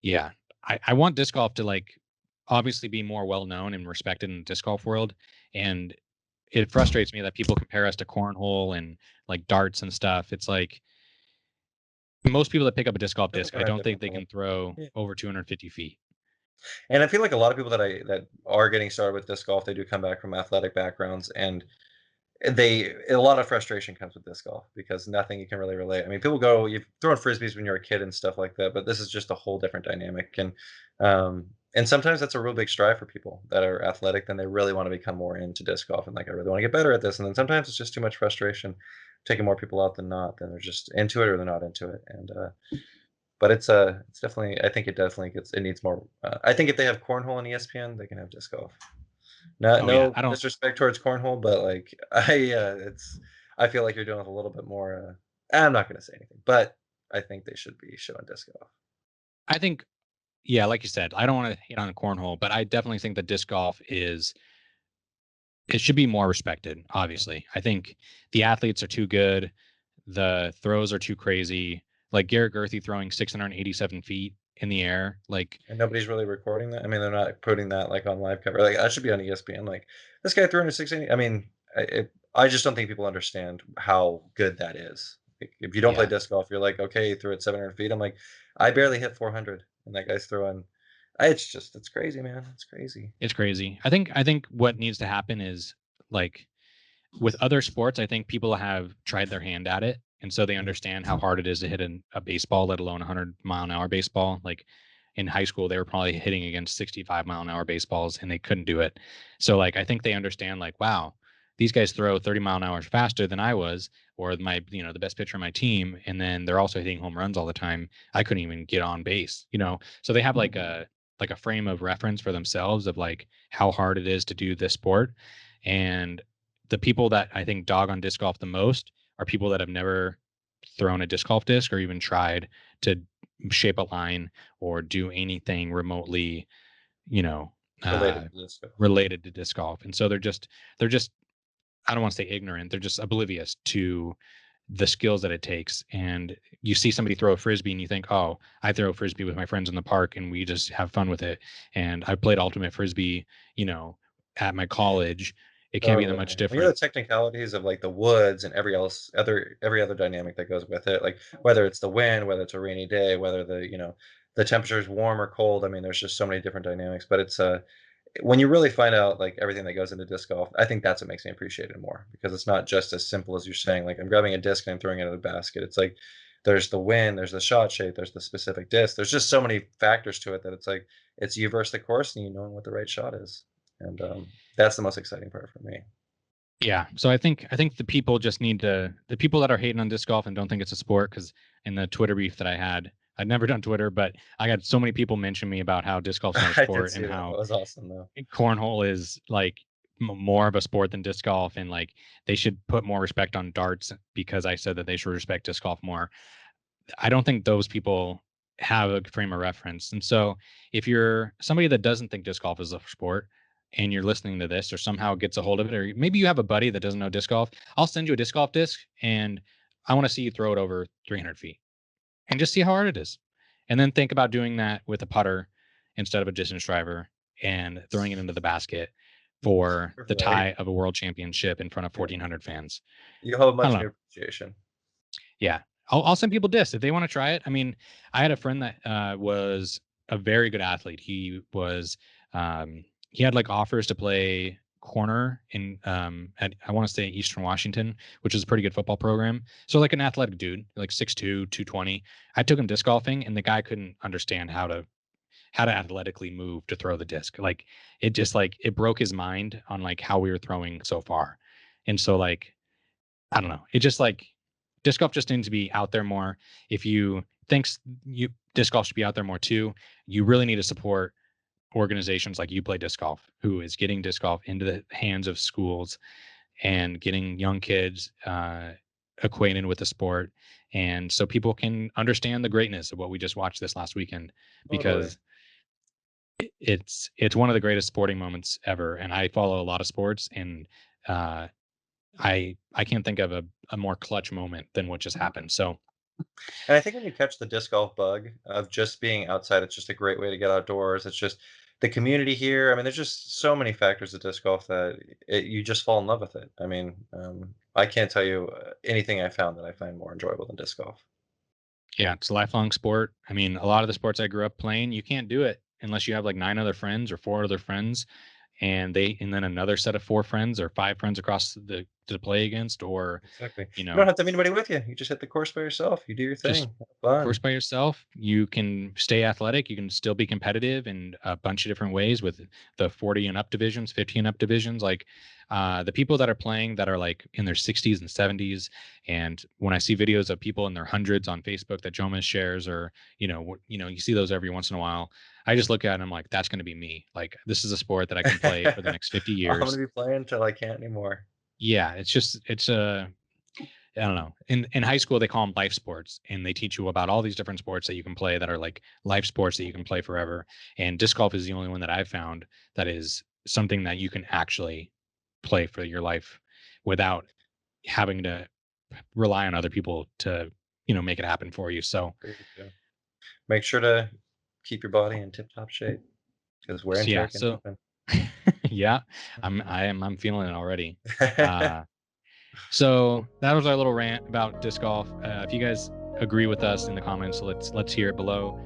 Yeah. I want disc golf to like obviously be more well known and respected in the disc golf world. And it frustrates me that people compare us to cornhole and like darts and stuff. It's like most people that pick up a disc golf Doesn't disc, come I at a don't think different they level. can throw Yeah. over 250 feet. And I feel like a lot of people that are getting started with disc golf, they do come back from athletic backgrounds, and a lot of frustration comes with disc golf because nothing you can really relate. I mean, people go, you've thrown frisbees when you're a kid and stuff like that, but this is just a whole different dynamic. And sometimes that's a real big strive for people that are athletic, then they really want to become more into disc golf and like, I really want to get better at this. And then sometimes it's just too much frustration, taking more people out than not. Then they're just into it or they're not into it. But it's definitely, I think it definitely it needs more. I think if they have cornhole on ESPN, they can have disc golf. Oh yeah. No disrespect towards cornhole, but, like, I feel like you're dealing with a little bit more, I'm not gonna say anything, but I think they should be showing disc golf. I think, yeah, like you said, I don't want to hit on cornhole, but I definitely think that disc golf is it should be more respected, obviously. I think the athletes are too good, the throws are too crazy. Like Garrett Gerthy throwing 687 feet in the air. Like, And nobody's really recording that. I mean, they're not putting that, like, on live cover. Like, that should be on ESPN, like, "This guy threw into 680." I mean, I just don't think people understand how good that is. Like, if you don't play yeah, disc golf, you're like, "Okay, he threw it 700 feet." I'm like, "I barely hit 400, and that guy's throwing." It's crazy, man. It's crazy. it's crazy. I think what needs to happen is like with other sports, I think people have tried their hand at it. And so they Mhm. understand how hard it is to hit a baseball, let alone a 100-mile-an-hour baseball. Like in high school, they were probably hitting against 65-mile-an-hour baseballs and they couldn't do it. So, like, I think they understand, like, wow, these guys throw 30-mile-an-hour faster than I was, or the best pitcher on my team. And then they're also hitting home runs all the time. I couldn't even get on base. So they have like a frame of reference for themselves of like how hard it is to do this sport. And the people that I think dog on disc golf the most are people that have never thrown a disc golf disc or even tried to shape a line or do anything remotely, you know, Related uh, to disc golf. related to disc golf. And so they're just I don't want to say ignorant. They're just oblivious to the skills that it takes. And you see somebody throw a frisbee and you think, oh, I throw a frisbee with my friends in the park and we just have fun with it. And I played ultimate frisbee, at my college. It can't be that Totally. much When you know different. the technicalities of, like, the woods and every other dynamic that goes with it, like, whether it's the wind, whether it's a rainy day, whether the temperature is warm or cold, I mean, there's just so many different dynamics, but when you really find out, like, everything that goes into disc golf, I think that's what makes me appreciate it more because it's not just as simple as you're saying, like, I'm grabbing a disc and I'm throwing it at a basket. It's like, there's the wind, there's the shot shape, there's the specific disc. There's just so many factors to it that it's like, it's you versus the course and you knowing what the right shot is, that's the most exciting part for me. Yeah. So I think the people that are hating on disc golf and don't think it's a sport, because in the Twitter beef that I had, I'd never done Twitter, but I got so many people mention me about how disc golf's not a I did sport and see that. That how was awesome, though. cornhole is like more of a sport than disc golf, and like they should put more respect on darts because I said that they should respect disc golf more. I don't think those people have a frame of reference. And so if you're somebody that doesn't think disc golf is a sport and you're listening to this or somehow gets a hold of it, or maybe you have a buddy that doesn't know disc golf, I'll send you a disc golf disc and I want to see you throw it over 300 feet and just see how hard it is. And then think about doing that with a putter instead of a distance driver and throwing it into the basket for the Right. tie of a world championship in front of Yeah. 1,400 fans. You'll have a I don't much know. new appreciation. Yeah. I'll send people discs if they want to try it. I mean, I had a friend that was a very good athlete. He had like offers to play corner in at I want to say Eastern Washington, which is a pretty good football program. So like an athletic dude, like 6'2", 220. I took him disc golfing and the guy couldn't understand how to athletically move to throw the disc. Like it just like it broke his mind on like how we were throwing so far. And so like I don't know. It just like disc golf just needs to be out there more. If you thinks you disc golf should be out there more too, you really need to support organizations like You Play Disc Golf, who is getting disc golf into the hands of schools and getting young kids acquainted with the sport, and so people can understand the greatness of what we just watched this last weekend, Totally. because it's one of the greatest sporting moments ever. And I follow a lot of sports, and uh, I can't think of a more clutch moment than what just happened. So And I think when you catch the disc golf bug of just being outside, it's just a great way to get outdoors. It's just the community here. I mean, there's just so many factors of disc golf that you just fall in love with it. I mean, I can't tell you anything I found that I find more enjoyable than disc golf. Yeah, it's a lifelong sport. I mean, a lot of the sports I grew up playing, you can't do it unless you have like 9 other friends or 4 other friends, and then another set of 4 friends or 5 friends across the to play against, or, Exactly. you You don't know, have to have anybody with you. You just hit the course by yourself. You do your just thing. Have fun. course by yourself. You can stay athletic. You can still be competitive in a bunch of different ways with the 40 and up divisions, 50 and up divisions. Like the people that are playing that are like in their 60s and 70s. And when I see videos of people in their hundreds on Facebook that Jomas shares, or, you see those every once in a while, I just look at it and I'm like, that's going to be me. Like, this is a sport that I can play for the next 50 I'm gonna years. be playing till I can't anymore. Yeah. It's a, I don't know. In high school, they call them life sports, and they teach you about all these different sports that you can play that are like life sports that you can play forever. And disc golf is the only one that I've found that is something that you can actually play for your life without having to rely on other people to, make it happen for you. So, There you go. Make sure to keep your body in tip-top shape because wear and yeah. tear can So, happen. yeah, I'm feeling it already. Uh, So that was our little rant about disc golf. If you guys agree with us in the comments, let's hear it below.